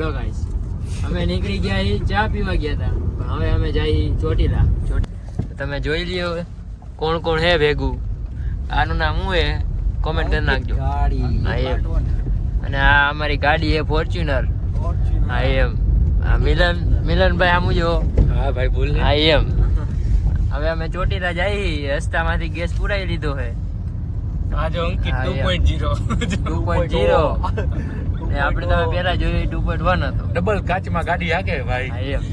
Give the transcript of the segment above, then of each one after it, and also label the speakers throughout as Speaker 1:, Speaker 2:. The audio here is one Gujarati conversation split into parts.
Speaker 1: જો ગાઈસ અમે નીકળી ગયા એ ચા પીવા ગયા હતા પણ હવે અમે જઈ ચોટીલા. તમે જોઈ લ્યો કોણ કોણ હે ભેગું. આનું નામ હું હે કોમેન્ટ કરી નાખજો. હા એમ. અને આ અમારી ગાડી હે ફોર્ચ્યુનર. હા એમ. આ મિલનભાઈ આમ જો.
Speaker 2: હા ભાઈ બોલ.
Speaker 1: હા એમ. હવે અમે ચોટીલા જઈ રસ્તામાંથી ગેસ પુરાઈ લીધો હે.
Speaker 2: આ જો અંકિત 2.0
Speaker 1: ને આપણે તમે પેલા જોયું 2.1 હતો.
Speaker 2: ડબલ કાચમાં ગાડી હાકે ભાઈ.
Speaker 1: હા એમ.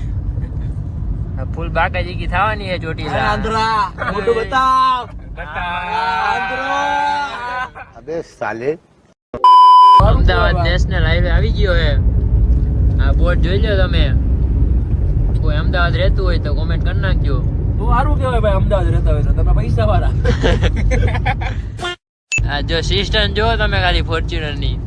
Speaker 1: ફૂલ બાકાજીકી થવાની હે ચોટીલા.
Speaker 3: આંધ્રા મોટું બતાવ.
Speaker 4: अबे साले
Speaker 1: અમદાવાદ નેશનલ હાઈવે આવી ગયો હે. આ બોર્ડ જોઈ લો તમે. કોઈ અમદાવાદ રહેતું હોય તો કોમેન્ટ કરી નાખજો.
Speaker 3: તો સારું કેવાય ભાઈ અમદાવાદ રહેતા હોય તો તમે પૈસા વાળા.
Speaker 1: આ જો સિસ્ટમ જો તમે ખાલી ફોર્ચ્યુનર ની.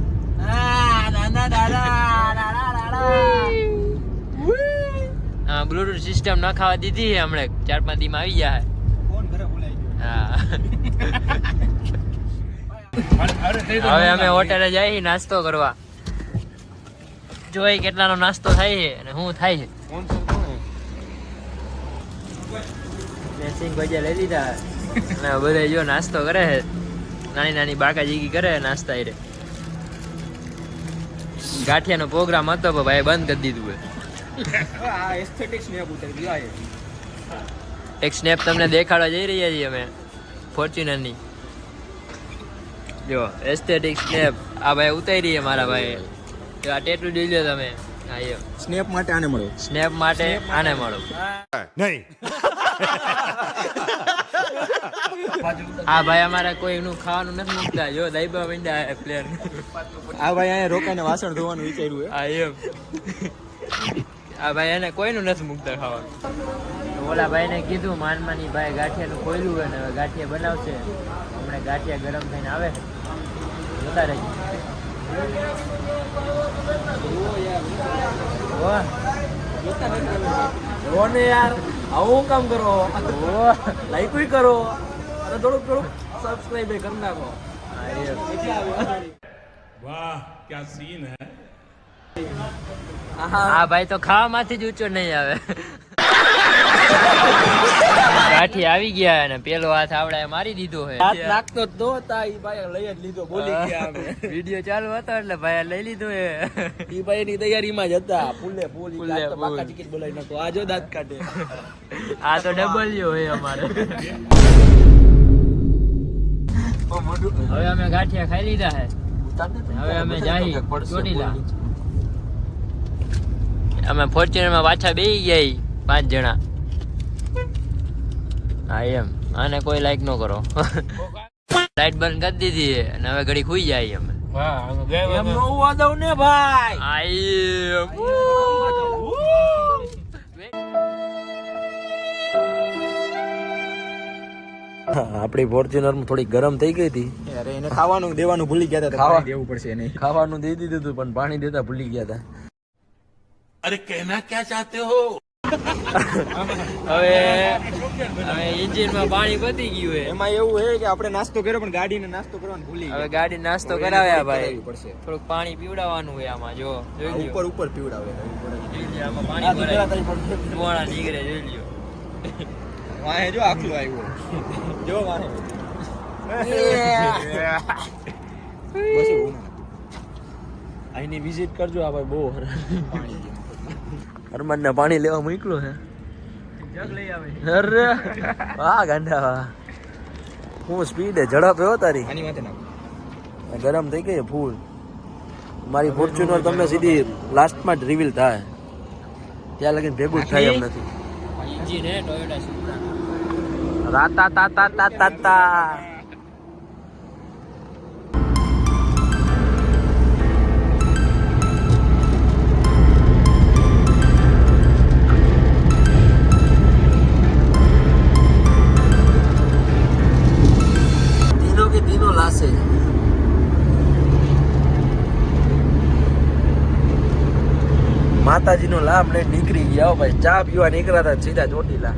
Speaker 1: હા બ્લુટૂથ સિસ્ટમ નખાવા દીધી છે હમણાં 4-5 દી માં આવી જાય.
Speaker 3: ફોન ઘરે ભૂલાઈ ગયો.
Speaker 1: હા હવે અમે હોટેલે જઈ નાસ્તો કરવા. જોઈ કેટલાનો નાસ્તો થાય છે અને શું થાય છે. મેસિંગ ભજીયા લઈ લીધા અને બધા જો નાસ્તો કરે છે. નાની નાની બાકાજીકી કરે નાસ્તા એ. ગાંઠિયાનો પ્રોગ્રામ હતો પણ ભાઈ બંધ કરી દીધું હોય.
Speaker 3: આ એસ્થેટિક સ્નેપ ઉતરી ગયો આ.
Speaker 1: એક સ્નેપ તમને દેખાડવા જઈ રહ્યા છીએ અમે ફોર્ચ્યુનર ની. જો એસ્થેટિક સ્નેપ આ ભાઈ ઉતારી છે મારા ભાઈ. જો આ ટેટુ જોઈ લો તમે. હા એ
Speaker 3: સ્નેપ માટે આને મળો.
Speaker 1: સ્નેપ માટે આને મળો.
Speaker 4: नहीं
Speaker 1: હા ભાઈ અમારે કોઈનું ખાવાનું નથી મૂકતા. જો દાઈબા મીંડા પ્લેયર.
Speaker 3: આ ભાઈ અહીંયા રોકાઈને વાસણ ધોવાનું વિચાર્યું હે.
Speaker 1: હા એમ. આ ભાઈ એને કોઈનું નથી મૂકતા ખાવાનું. ઓલા ભાઈને કીધું માનમાની ભાઈ ગાંઠિયાનું ખોલ્યું હોય ને હવે ગાંઠિયા બનાવશે. હમણાં ગાંઠિયા ગરમ થઈને આવે છે. જોતા રહેજો. વાહ
Speaker 3: રોને યાર આવું કામ કરો. લાઈક કરો અને થોડુંક સબસ્ક્રાઇબ કરી નાખો.
Speaker 2: વાહ क्या सीन है.
Speaker 1: આ ભાઈ તો ખાવામાંથી જ ઊંચો નહીં આવે. ગાંઠી આવી ગયા અને પેલો હાથ આવડે મારી દીધો હે.
Speaker 3: હાથ નાખતો તો તા ઈ ભાઈ લઈ જ લીધો. બોલી ગયા અમે.
Speaker 1: વિડિયો ચાલુ હતો એટલે ભાઈ લઈ લીધો હે.
Speaker 3: ઈ ભાઈ ની તૈયારીમાં જ હતા. ફૂલે ફૂલ ઈ
Speaker 1: ફૂલે
Speaker 3: તો
Speaker 1: ફૂલ.
Speaker 3: બાકા ચીકી બોલાઈ નાખો. આ જો દાંત કાઢે.
Speaker 1: આ તો ડબલ્યુ હે અમારે. હવે અમે ગાંઠિયા ખાઈ લીધા હે. હવે અમે જઈ ચોટીલા. અમે ફોર્ચ્યુનર માં પાછા બેસી ગયા 5 જણા. હા એમ. આને કોઈ લાઈક ન કરો. લાઈટ બંધ કરી દીધી અને હવે ઘડી ખુઈ જાય અમે.
Speaker 3: એમ નો હોવા દઉં ને ભાઈ.
Speaker 5: આપણી ફોર્ચ્યુનર થોડી ગરમ થઈ ગઈ હતી.
Speaker 3: અરે એને ખાવાનું દેવાનું ભૂલી ગયા હતા.
Speaker 5: ખાવા
Speaker 3: દેવું પડશે એને.
Speaker 5: ખાવાનું દઈ દીધું હતું પણ પાણી દેતા ભૂલી ગયા હતા.
Speaker 2: अरे कहना क्या चाहते हो.
Speaker 1: હવે એન્જિન માં પાણી પતી ગયું હે.
Speaker 3: એમાં એવું છે કે આપણે નાસ્તો કર્યો પણ ગાડીને નાસ્તો કરવાનું ભૂલી
Speaker 1: હવે
Speaker 3: ગયા.
Speaker 1: ગાડી નાસ્તો કરાવ્યા ભાઈ.
Speaker 3: કરાવવી પડશે.
Speaker 1: થોડુંક પાણી પીવડાવવાનું હોય આમાં. જો જોઈ લ્યો.
Speaker 3: ઉપર ઉપર પીવડાવે.
Speaker 1: જોઈ લ્યો, આમાં પાણી ભરાય. ધુવાણા નીકળે જોઈ લ્યો.
Speaker 3: વાહે જો આખલું આવ્યું. જો વાહે. બસ એવું ના.
Speaker 5: અહીંની વિઝિટ કરજો. આ ભાઈ બહુ
Speaker 3: પાણી
Speaker 5: હરમાન ને પાણી લેવા મોકલો હે.
Speaker 1: જગ લઈ આવે.
Speaker 5: અરે વાહ ગાંડા વાહ. હું સ્પીડ હે ઝડપ હે તારી.
Speaker 3: આની માથે નાખ.
Speaker 5: ગરમ થઈ ગઈ ફૂલ. મારી ફોર્ચ્યુનર તમને સીધી લાસ્ટમાં જ રિવીલ થાય. ત્યાં લગીને ભેગું જ થાય એમ નથી.
Speaker 1: એન્જિન હે ટોયોટા સુપ્રા.
Speaker 5: રાતા તા તા તા તા તા. तीनों के तीनों लाशें. માતાજીનો લાભ લઈને નીકળી ગયા ભાઈ. ચા પીવા નીકળ્યા હતા સીધા ચોટીલા.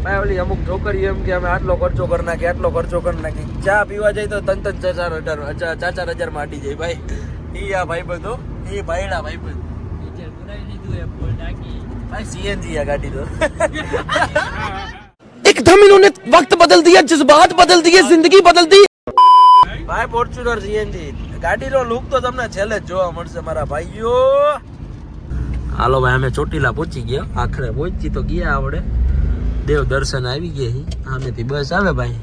Speaker 5: ભાઈ ઓલી અમુક છોકરીઓ એમ કે અમે આટલો ખર્ચો કરી નાખી આટલો ખર્ચો કરી નાખી. ચા પીવા જાય તો 3-4 હજાર માં અડી જાય ભાઈ. ઈ આ ભાઈબંધ હો, ઈ ભાઈડા ભાઈબંધ.
Speaker 1: ડીઝલ પુરાવી લીધું એ ફૂલ ટાંકી.
Speaker 5: ભાઈ સીએનજી આ ગાડી તો.
Speaker 6: एकदम इन्होंने वक्त बदल दिया, जज्बात बदल दिए, जिंदगी बदल दी.
Speaker 5: ભાઈ ફોર્ચ્યુનર સીએનજી ગાડીનો લુક તો તમને છેલ્લે જ જોવા મળશે મારા ભાઈઓ. હાલો ભાઈ અમે ચોટીલા પહોંચી ગયા, આખરે પહોંચી તો ગયા આપણે. દેવ દર્શન આવી ગયા આમેથી બસ આવે ભાઈ.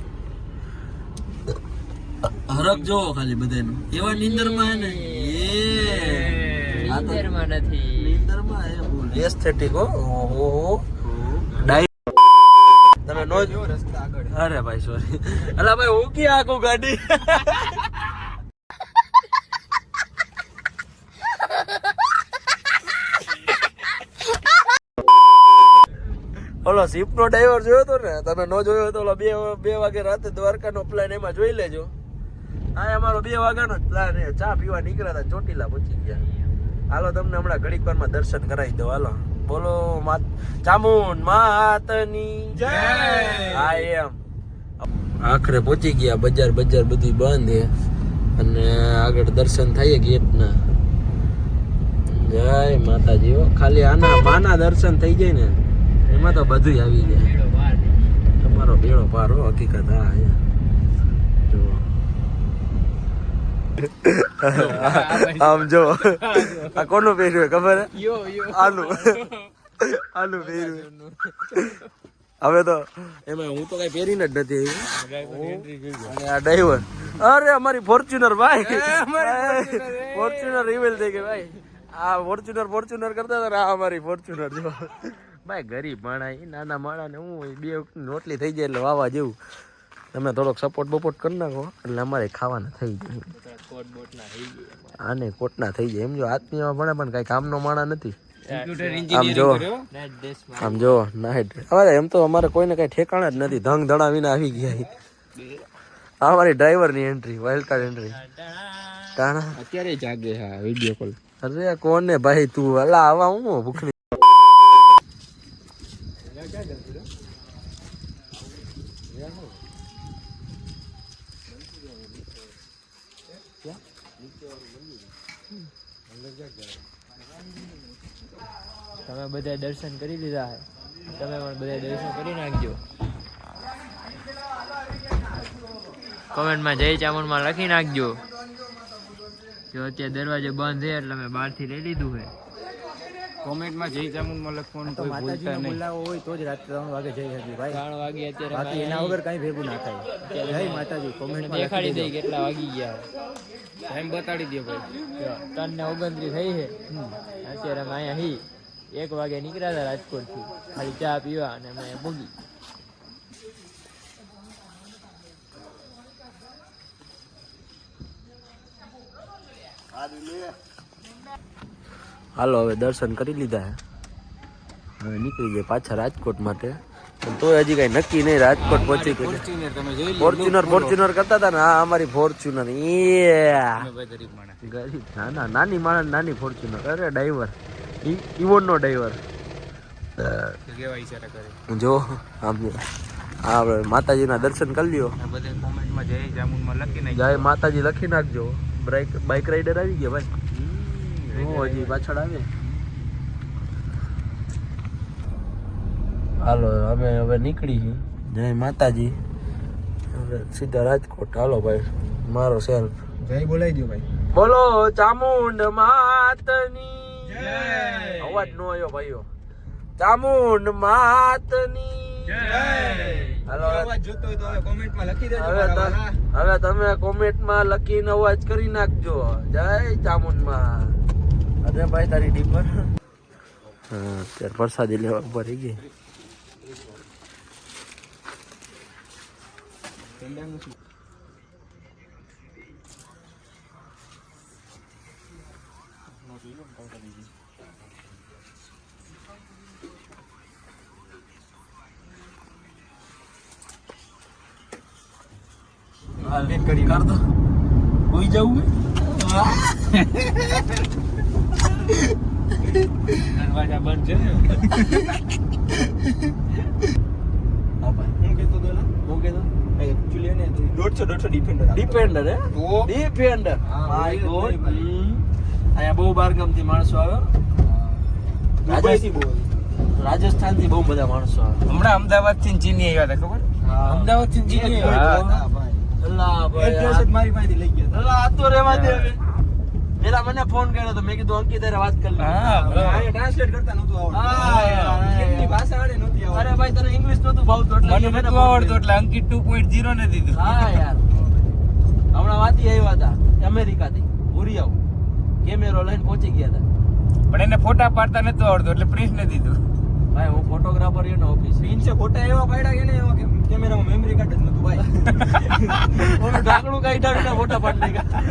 Speaker 5: હરક જોવો ખાલી બધાનું એવા નીંદરમાં હે ને
Speaker 1: નીંદરમાં નથી.
Speaker 5: નીંદરમાં હે ફૂલ એસ્થેટિક હો. ઓહો તમે નો જો રસ્તા આગળ. અરે ભાઈ સોરી. અલા ભાઈ હું કે આખું ગાડી. ઓલો શિપ નો ડ્રાઈવર જોયો તો ને, તમે નો જોયો તો ઓલો 2 વાગે રાતે દ્વારકા નો પ્લાન એમાં જોઈ લેજો. આ અમારો 2 વાગ્યાનો જ પ્લાન છે. ચા પીવા નીકળ્યા હતા, ચોટીલા પહોંચી ગયા. હાલો તમને હમણાં ઘડીક વારમાં દર્શન કરાવી દો. હાલો બોલો ચામુંડ માતની જય. હા એમ આખરે પહોંચી ગયા. બજાર બધી બંધ છે અને આગળ દર્શન થાય ગેટના. જય માતાજી હો. ખાલી આના માના દર્શન થઈ જાય ને એમાં તો બધું આવી જાય. તમારો બેડો પાર હો હકીકત. હા જો આમ જો આ કોનું પહેર્યું ખબર હે? આલુ પહેર્યું. હવે તો એમાં હું તો કઈ પહેરીને જ નથી આવ્યો. અને આ ડ્રાઈવર અરે અમારી ફોર્ચ્યુનર ભાઈ, ફોર્ચ્યુનર રિવીલ થઈ ગઈ ભાઈ. આ ફોર્ચ્યુનર કરતા હતા. આ અમારી ફોર્ચ્યુનર જો ભાઈ. ગરીબ માણા નાના માણા ને હું 2 વખતની રોટલી થઈ જાય એટલે વાવા જેવું. તમે થોડોક સપોર્ટ બપોર્ટ કરી નાખો એટલે અમારે ખાવાના થઈ જાય. આને કોટના થઈ જાય એમ. જો આત્મીય ભણે પણ કઈ કામનો માણા નથી. આમ જો નાઈટ હવે એમ તો અમારે કોઈને કઈ ઠેકાણા જ નથી. ધંગ ધડાવીને આવી ગયા. આ અમારી ડ્રાઈવર ની એન્ટ્રી, વાઇલ્ડ કાર્ડ એન્ટ્રી. ટાણા
Speaker 1: અત્યારે જાગે. હા વિડીયો કોલ.
Speaker 5: અરે કોને ભાઈ તું અલા આવા હું ભૂખની.
Speaker 1: તમે બધા દર્શન કરી લીધા છે, તમે પણ બધા દર્શન કરી નાખજો. કોમેન્ટમાં જય ચામુંડમાં લખી નાખજો. જો અત્યારે દરવાજો બંધ છે એટલે મેં બહારથી લઈ લીધું છે.
Speaker 3: કોમેન્ટમાં જય ચામુંડમાં લખવાનું કોઈ ભૂલતા નહીં. બોલાવો હોય તો જ રાત્રે 3 વાગે જઈ હતી ભાઈ.
Speaker 1: 3 વાગે અત્યારે
Speaker 3: બાકી એના વગર કઈ ભેગું ના થાય. જય માતાજી. કોમેન્ટમાં
Speaker 1: દેખાડી દઈ કેટલા વાગી ગયા.
Speaker 3: ટાઈમ બતાડી દો ભાઈ.
Speaker 1: 3:29 થઈ છે. અત્યારે અમે અહીંયા 1 વાગે નીકળ્યા હતા રાજકોટથી ખાલી ચા પીવા અને અમે ભોગી.
Speaker 5: હાલો હવે દર્શન કરી લીધા છે. હવે નીકળી જાય પાછા રાજકોટ માટે. પણ તોય હજી કઈ નક્કી નહીં રાજકોટ પહોંચી ગઈ. ફોર્ચ્યુનર કરતા હતા ને. આ અમારી ફોર્ચ્યુનર ગરીબ નાની માણસ નાની ફોર્ચ્યુનર. અરે ડ્રાઈવર ઈવોન નો ડ્રાઈવર જો આમ હા માતાજીના દર્શન કરી લ્યો. જય માતાજી લખી નાખજો. બાઇક રાઈડર આવી ગયા ભાઈ. હજી પાછળ આવે. હાલો અમે હવે નીકળી. જય માતાજી. હવે સીધા રાજકોટ. હાલો ભાઈ મારો સેલ્ફ
Speaker 3: જય બોલાવી દો ભાઈ.
Speaker 5: બોલો ચામુંડ માતની જય. અવાજ નો આવ્યો ભાઈઓ. ચામુંડ માતની જય. હાલો
Speaker 3: અવાજ જોતો હોય તો હવે કોમેન્ટમાં લખી દેજો.
Speaker 5: હવે તમે કોમેન્ટમાં લખીને અવાજ કરી નાખજો. જય ચામુંડ માં. અરે ભાઈ તારી ડીપર. હા અત્યારે પ્રસાદી લેવા ઉભા રહી ગઈ.
Speaker 3: કરી કર દો. કોઈ જવું દરવાજા બંધ છે ને. હું કેતો તો એકચ્યુઅલી ને 150 ડિફેન્ડર
Speaker 5: ડિફેન્ડર હે ડિફેન્ડર. My God. અહીંયા બહુ બારગામથી માણસો આવે. રાજસ્થાન થી બહુ બધા માણસો આવે.
Speaker 1: હમણાં અમદાવાદ થી ચીની આવ્યા હતા ખબર?
Speaker 5: અમદાવાદ થી જીની અલ્લાહ ભાઈ
Speaker 3: મારી પાસેથી લઈ ગયા
Speaker 5: અલ્લાહ આ તો રહેવા દે હવે. પેલા મને ફોન કર્યો તો મેં કીધું અંકિત હારે વાત કરી લે.
Speaker 3: ટ્રાન્સલેટ કરતા નહોતું
Speaker 5: આવડતું.
Speaker 3: એમની ભાષા આવડે નહોતી આવડતી.
Speaker 5: અરે ભાઈ તને ઇંગ્લિશ નતું ભાવતું એટલે
Speaker 1: મને
Speaker 5: મેં
Speaker 1: નતું
Speaker 5: ફોન
Speaker 1: આવડતું
Speaker 5: કર્યો.
Speaker 1: એટલે અંકિત 2.0 ને દીધું.
Speaker 5: હા યાર હમણાં વાતી આવ્યા હતા અમેરિકા થી ભૂરિયાવ કેમેરો લઈને પહોંચી ગયા હતા.
Speaker 1: પણ એને ફોટા પાડતા નતું આવડતું એટલે પ્રિન્સ ને દીધું.
Speaker 5: ભાઈ હું ફોટોગ્રાફર એનો ઓફિસ
Speaker 3: પ્રિન્સે ફોટા એવા પાડ્યા કે ને એવા કે કેમેરામાં મેમરી કાર્ડ જ નહોતું ભાઈ.
Speaker 5: ઓલું ઢાંકણું કાઢીને ફોટા પાડી ગયા.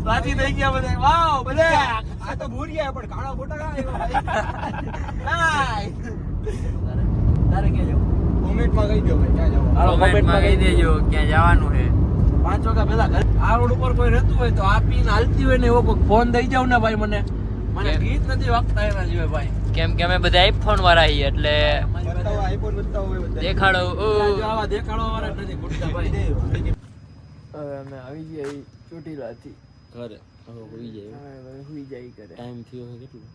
Speaker 5: રાજી થઈ ગયા બધા. વાવ બધા
Speaker 3: આ તો ભૂરિયા પણ કાળા ફોટા કાં આવ્યા ભાઈ?
Speaker 5: તારે ક્યાં જવું?
Speaker 3: કોમેન્ટમાં કહી દો ભાઈ ક્યાં જવું.
Speaker 5: હાલો
Speaker 1: કોમેન્ટમાં કહી દેજો ક્યાં જવાનું છે.
Speaker 5: 5 વાગ્યા પહેલા ઘરે આ રોડ ઉપર કોઈ રહેતું હોય તો આ પીને હાલતી હોય ને એવો કોઈ ફોન દઈ જાવ ને ભાઈ મને ગીત નથી વાગતા એના જીવે ભાઈ.
Speaker 1: કેમ કે અમે બધા આઈફોન વાળા છીએ એટલે
Speaker 3: બતાવો આઈફોન બતાવો હોય બધા.
Speaker 1: દેખાડો.
Speaker 5: જો આવા દેખાડવા વાળા નથી ગુડ્ડા ભાઈ.
Speaker 1: હવે અમે આવી ગયા ચોટીલાથી
Speaker 5: ઘરે હવે હોઈ જાય.
Speaker 1: હવે સુઈ જાય કરે.
Speaker 5: ટાઈમ થયો છે કેટલું?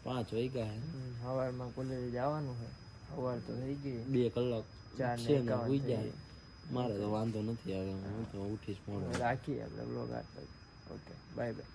Speaker 5: 5 વાગ્યા હે.
Speaker 1: સવારમાં કોલેજે જવાનું છે. સવાર તો થઈ ગઈ
Speaker 5: 2 કલાક
Speaker 1: 4
Speaker 5: છે
Speaker 1: ને
Speaker 5: ને
Speaker 1: 51
Speaker 5: હોઈ
Speaker 1: થઈ
Speaker 5: જાય. મારે તો વાંધો નથી આવે હું તો ઉઠીશ મોડો.
Speaker 1: રાખીએ આપણે બ્લોગ આટલો. Okay bye bye.